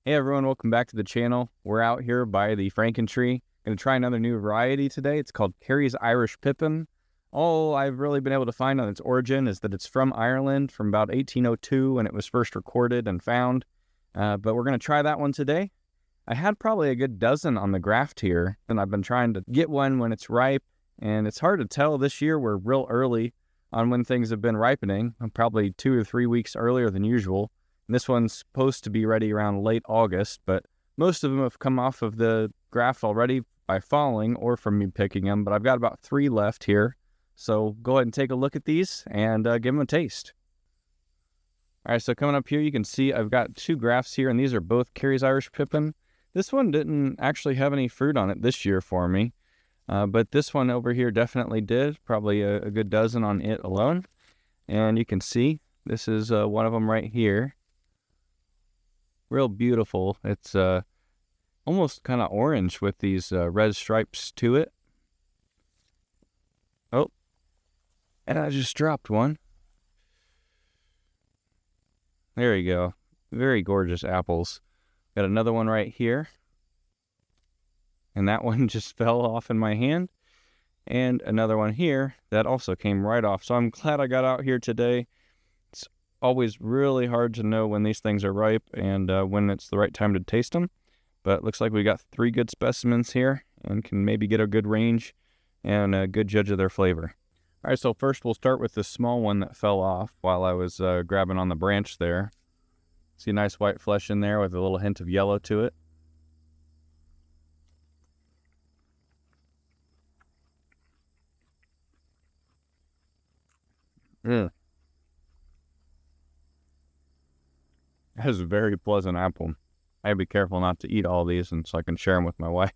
Hey everyone, welcome back to the channel. We're out here by the frankentree. Going to try another new variety today. It's called Kerry's Irish Pippin. All I've really been able to find on its origin is that it's from Ireland from about 1802 when it was first recorded and found. But we're going to try that one today. I had probably a good dozen on the graft here, and I've been trying to get one when it's ripe. And it's hard to tell this year. We're real early on when things have been ripening, probably 2 or 3 weeks earlier than usual. And this one's supposed to be ready around late August, but most of them have come off of the graft already by falling or from me picking them, but I've got about 3 left here. So go ahead and take a look at these and give them a taste. All right, so coming up here, you can see I've got 2 grafts here, and these are both Kerry's Irish Pippin. This one didn't actually have any fruit on it this year for me, but this one over here definitely did, probably a good dozen on it alone. And you can see this is one of them right here. Real beautiful. It's almost kind of orange with these red stripes to it. Oh, and I just dropped one. There you go. Very gorgeous apples. Got another one right here. And that one just fell off in my hand. And another one here that also came right off. So I'm glad I got out here today. Always really hard to know when these things are ripe and when it's the right time to taste them. But it looks like we got 3 good specimens here and can maybe get a good range and a good judge of their flavor. All right, so first we'll start with the small one that fell off while I was grabbing on the branch there. See a nice white flesh in there with a little hint of yellow to it. That is a very pleasant apple. I gotta be careful not to eat all these, and so I can share them with my wife.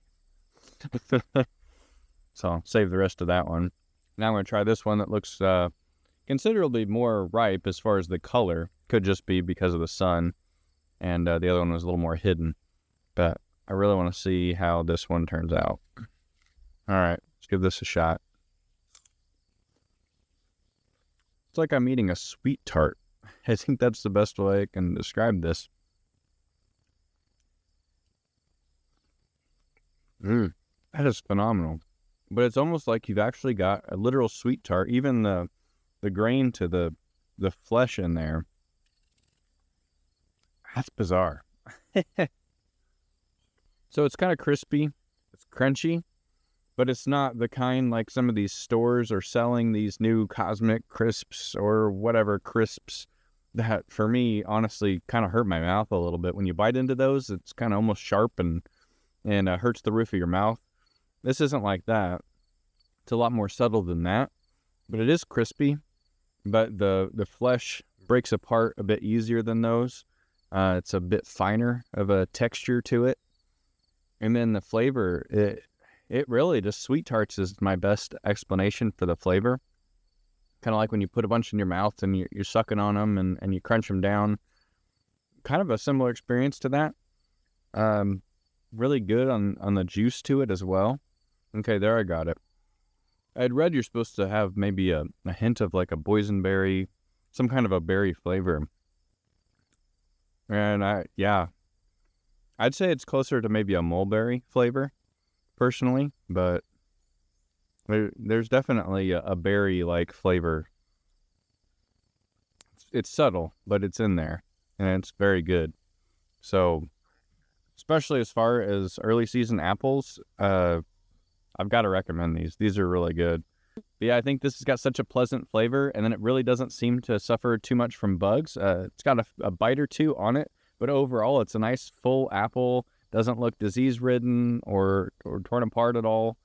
So I'll save the rest of that one. Now I'm going to try this one that looks considerably more ripe as far as the color. Could just be because of the sun, and the other one was a little more hidden. But I really want to see how this one turns out. All right, let's give this a shot. It's like I'm eating a sweet tart. I think that's the best way I can describe this. That is phenomenal. But it's almost like you've actually got a literal sweet tart. Even the grain to the flesh in there. That's bizarre. So it's kind of crispy. It's crunchy. But it's not the kind like some of these stores are selling, these new cosmic crisps or whatever crisps that for me honestly kind of hurt my mouth a little bit. When you bite into those, it's kind of almost sharp and hurts the roof of your mouth. This isn't like that. It's a lot more subtle than that, but it is crispy. But the flesh breaks apart a bit easier than those. It's a bit finer of a texture to it. And then the flavor, it really just sweet tarts is my best explanation for the flavor. Kind of like when you put a bunch in your mouth and you're sucking on them and you crunch them down. Kind of a similar experience to that. Really good on the juice to it as well. Okay, there I got it. I had read you're supposed to have maybe a hint of like a boysenberry, some kind of a berry flavor. And I'd say it's closer to maybe a mulberry flavor, personally, but there's definitely a berry-like flavor. It's subtle, but it's in there, and it's very good. So, especially as far as early season apples, I've got to recommend these. These are really good. But yeah, I think this has got such a pleasant flavor, and then it really doesn't seem to suffer too much from bugs. It's got a bite or two on it, but overall, it's a nice full apple. Doesn't look disease-ridden or torn apart at all.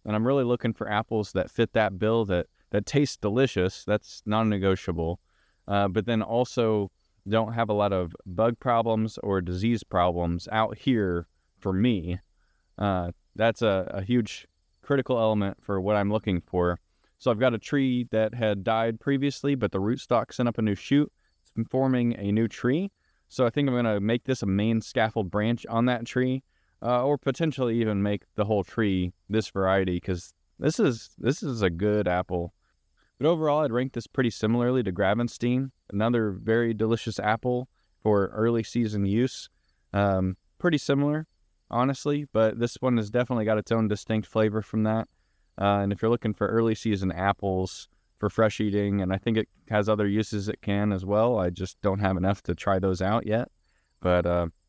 And I'm really looking for apples that fit that bill, that taste delicious. That's non-negotiable. But then also don't have a lot of bug problems or disease problems out here for me. That's a huge critical element for what I'm looking for. So I've got a tree that had died previously, but the rootstock sent up a new shoot. It's been forming a new tree. So I think I'm going to make this a main scaffold branch on that tree. Or potentially even make the whole tree this variety, because this is a good apple. But overall, I'd rank this pretty similarly to Gravenstein, another very delicious apple for early season use. Pretty similar, honestly, but this one has definitely got its own distinct flavor from that. And if you're looking for early season apples for fresh eating, and I think it has other uses it can as well. I just don't have enough to try those out yet, but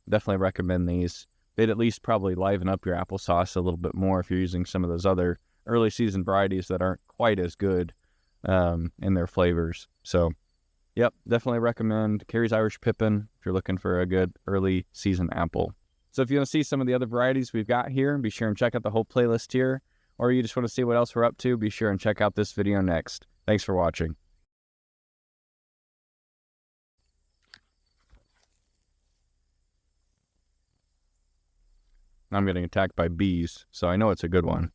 definitely recommend these. They'd at least probably liven up your applesauce a little bit more if you're using some of those other early season varieties that aren't quite as good in their flavors. So, yep, definitely recommend Kerry's Irish Pippin if you're looking for a good early season apple. So if you want to see some of the other varieties we've got here, be sure and check out the whole playlist here. Or you just want to see what else we're up to, be sure and check out this video next. Thanks for watching. I'm getting attacked by bees, so I know it's a good one.